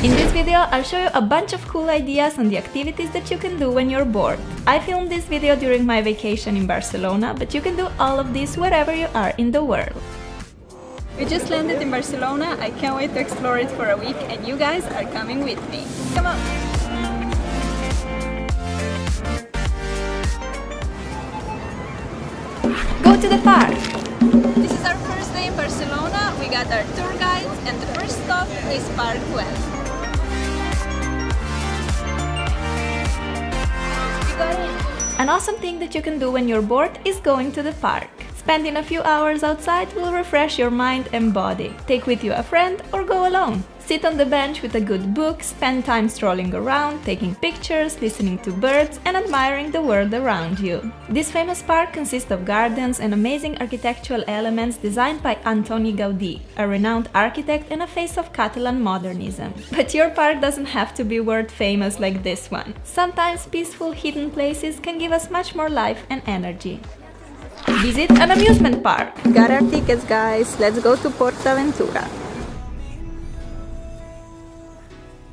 In this video, I'll show you a bunch of cool ideas on the activities that you can do when you're bored. I filmed this video during my vacation in Barcelona, but you can do all of this wherever you are in the world. We just landed in Barcelona. I can't wait to explore it for a week, and you guys are coming with me. Come on! Go to the park! This is our first day in Barcelona. We got our tour guides, and the first stop is Park Güell. An awesome thing that you can do when you're bored is going to the park. Spending a few hours outside will refresh your mind and body. Take with you a friend or go alone. Sit on the bench with a good book, spend time strolling around, taking pictures, listening to birds and admiring the world around you. This famous park consists of gardens and amazing architectural elements designed by Antoni Gaudí, a renowned architect and a face of Catalan modernism. But your park doesn't have to be world famous like this one. Sometimes peaceful hidden places can give us much more life and energy. Visit an amusement park! Got our tickets, guys! Let's go to PortAventura!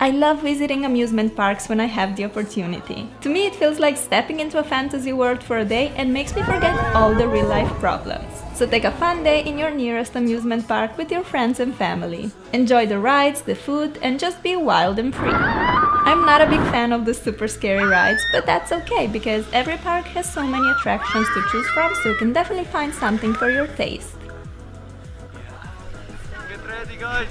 I love visiting amusement parks when I have the opportunity. To me, it feels like stepping into a fantasy world for a day and makes me forget all the real-life problems. So take a fun day in your nearest amusement park with your friends and family. Enjoy the rides, the food, and just be wild and free. I'm not a big fan of the super scary rides, but that's okay because every park has so many attractions to choose from, so you can definitely find something for your taste. Get ready, guys!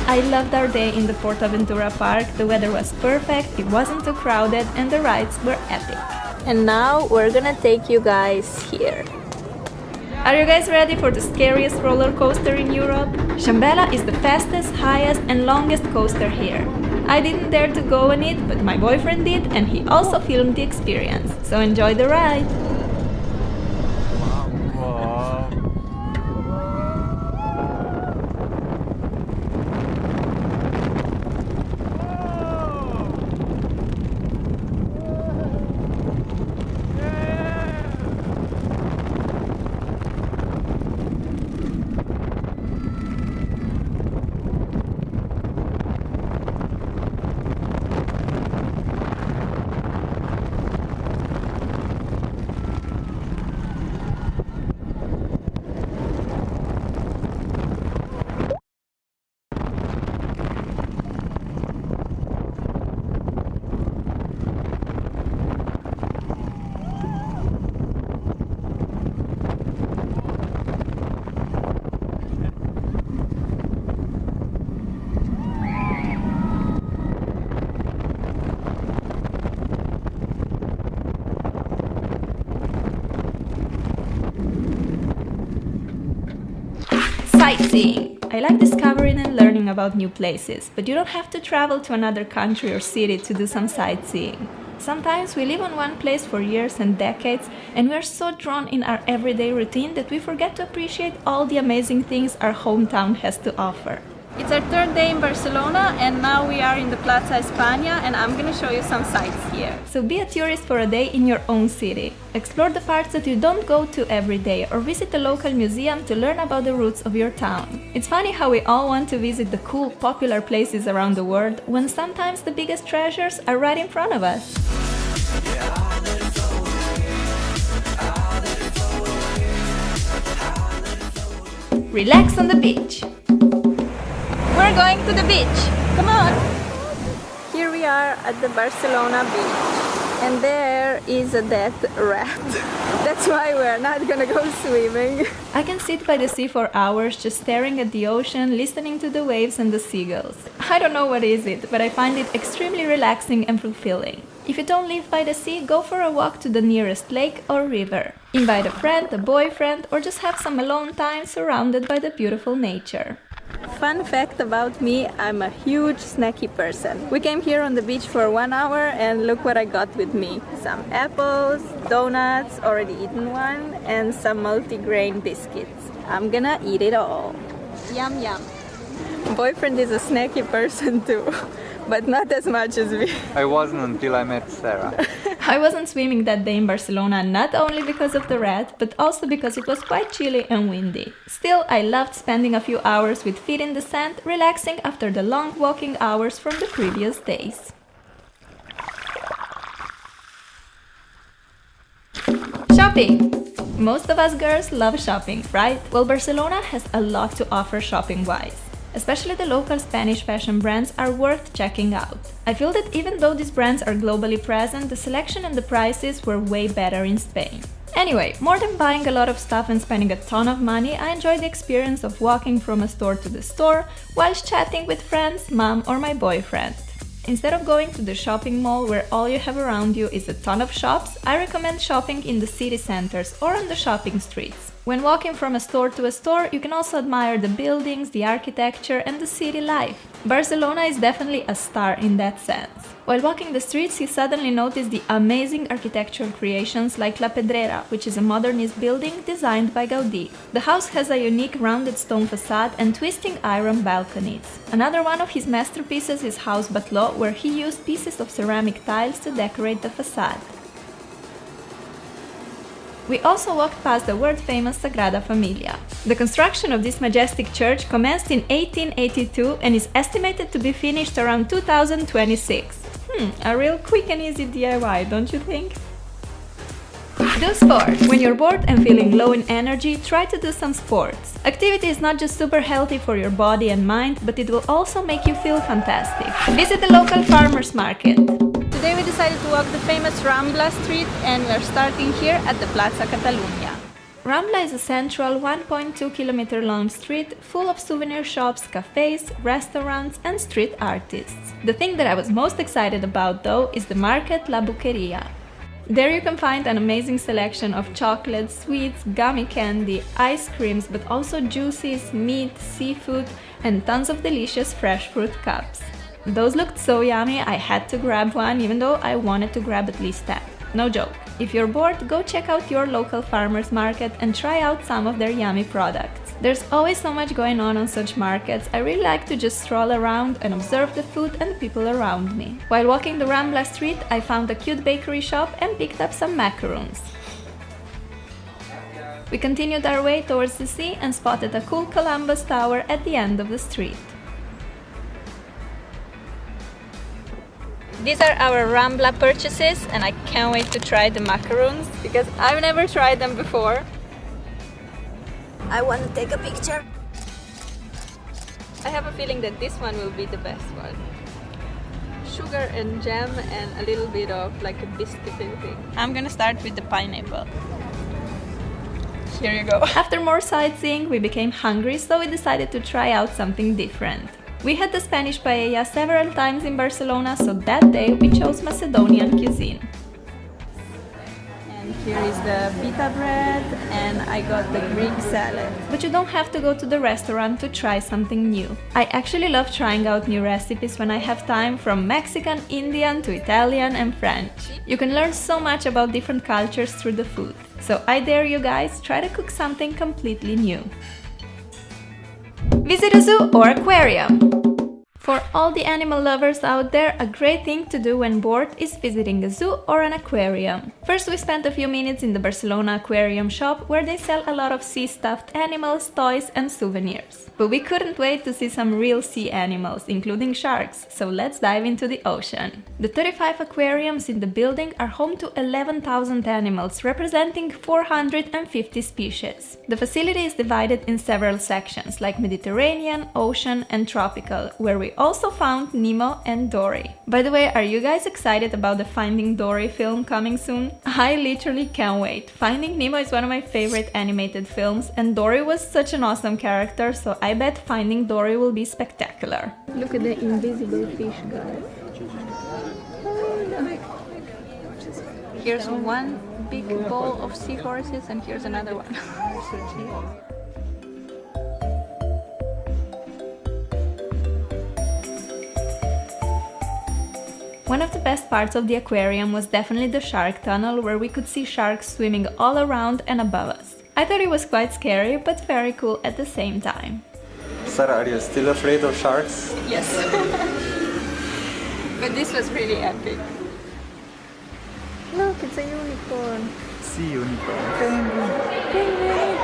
I loved our day in the PortAventura park. The weather was perfect, it wasn't too crowded, and the rides were epic. And now we're gonna take you guys here. Are you guys ready for the scariest roller coaster in Europe? Shambhala is the fastest, highest, and longest coaster here. I didn't dare to go on it, but my boyfriend did, and he also filmed the experience. So enjoy the ride! Sightseeing! I like discovering and learning about new places, but you don't have to travel to another country or city to do some sightseeing. Sometimes we live on one place for years and decades, and we are so drawn in our everyday routine that we forget to appreciate all the amazing things our hometown has to offer. It's our third day in Barcelona, and now we are in the Plaza España, and I'm gonna show you some sights here. So be a tourist for a day in your own city. Explore the parts that you don't go to every day, or visit a local museum to learn about the roots of your town. It's funny how we all want to visit the cool, popular places around the world, when sometimes the biggest treasures are right in front of us. Relax on the beach. We're going to the beach. Come on. Here we are at the Barcelona beach. And there is a dead rat. That's why we're not gonna go swimming. I can sit by the sea for hours just staring at the ocean, listening to the waves and the seagulls. I don't know what is it, but I find it extremely relaxing and fulfilling. If you don't live by the sea, go for a walk to the nearest lake or river. Invite a friend, a boyfriend, or just have some alone time surrounded by the beautiful nature. Fun fact about me, I'm a huge snacky person. We came here on the beach for 1 hour and look what I got with me. Some apples, donuts, already eaten one, and some multigrain biscuits. I'm gonna eat it all. Yum yum. Boyfriend is a snacky person too, but not as much as me. I wasn't until I met Sarah. I wasn't swimming that day in Barcelona not only because of the rat, but also because it was quite chilly and windy. Still, I loved spending a few hours with feet in the sand, relaxing after the long walking hours from the previous days. Shopping! Most of us girls love shopping, right? Well, Barcelona has a lot to offer shopping-wise. Especially the local Spanish fashion brands are worth checking out. I feel that even though these brands are globally present, the selection and the prices were way better in Spain. Anyway, more than buying a lot of stuff and spending a ton of money, I enjoy the experience of walking from a store to the store whilst chatting with friends, mom or my boyfriend. Instead of going to the shopping mall where all you have around you is a ton of shops, I recommend shopping in the city centers or on the shopping streets. When walking from a store to a store, you can also admire the buildings, the architecture and the city life. Barcelona is definitely a star in that sense. While walking the streets, you suddenly notice the amazing architectural creations like La Pedrera, which is a modernist building designed by Gaudí. The house has a unique rounded stone facade and twisting iron balconies. Another one of his masterpieces is House Batlló, where he used pieces of ceramic tiles to decorate the facade. We also walked past the world-famous Sagrada Familia. The construction of this majestic church commenced in 1882 and is estimated to be finished around 2026. A real quick and easy DIY, don't you think? Do sports! When you're bored and feeling low in energy, try to do some sports. Activity is not just super healthy for your body and mind, but it will also make you feel fantastic. Visit the local farmers market. Today we decided to walk the famous Rambla street and we're starting here at the Plaza Catalunya. Rambla is a central 1.2 kilometer long street full of souvenir shops, cafes, restaurants and street artists. The thing that I was most excited about though is the market La Buqueria. There you can find an amazing selection of chocolates, sweets, gummy candy, ice creams, but also juices, meat, seafood and tons of delicious fresh fruit cups. Those looked so yummy, I had to grab one even though I wanted to grab at least 10. No joke. If you're bored, go check out your local farmers market and try out some of their yummy products. There's always so much going on such markets, I really like to just stroll around and observe the food and people around me. While walking the Rambla street, I found a cute bakery shop and picked up some macaroons. We continued our way towards the sea and spotted a cool Columbus Tower at the end of the street. These are our Rambla purchases and I can't wait to try the macaroons because I've never tried them before. I want to take a picture. I have a feeling that this one will be the best one. Sugar and jam and a little bit of like a biscuity thing. I'm gonna start with the pineapple. Here you go. After more sightseeing, we became hungry, so we decided to try out something different. We had the Spanish paella several times in Barcelona, so that day we chose Macedonian cuisine. And here is the pita bread and I got the Greek salad. But you don't have to go to the restaurant to try something new. I actually love trying out new recipes when I have time, from Mexican, Indian to Italian and French. You can learn so much about different cultures through the food. So I dare you guys, try to cook something completely new. Visit a zoo or aquarium. For all the animal lovers out there, a great thing to do when bored is visiting a zoo or an aquarium. First, we spent a few minutes in the Barcelona aquarium shop where they sell a lot of sea-stuffed animals, toys and souvenirs. But we couldn't wait to see some real sea animals, including sharks, so let's dive into the ocean. The 35 aquariums in the building are home to 11,000 animals, representing 450 species. The facility is divided in several sections, like Mediterranean, Ocean and Tropical, where we also found Nemo and Dory. By the way, are you guys excited about the Finding Dory film coming soon? I literally can't wait. Finding Nemo is one of my favorite animated films and Dory was such an awesome character, so I bet Finding Dory will be spectacular. Look at the invisible fish, guys. Here's one big bowl of seahorses and here's another one. One of the best parts of the aquarium was definitely the shark tunnel, where we could see sharks swimming all around and above us. I thought it was quite scary, but very cool at the same time. Sarah, are you still afraid of sharks? Yes. But this was really epic. Look, it's a unicorn. Sea unicorn. Penguin.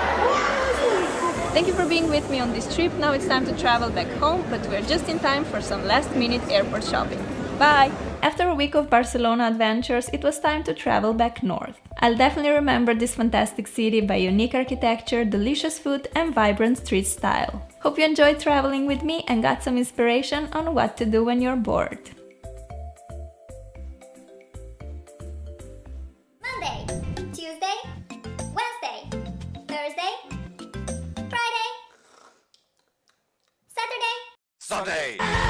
Thank you for being with me on this trip. Now it's time to travel back home, but we're just in time for some last-minute airport shopping. Bye! After a week of Barcelona adventures, it was time to travel back north. I'll definitely remember this fantastic city by unique architecture, delicious food and vibrant street style. Hope you enjoyed traveling with me and got some inspiration on what to do when you're bored. Monday, Tuesday, Wednesday, Thursday, Friday, Saturday, Sunday!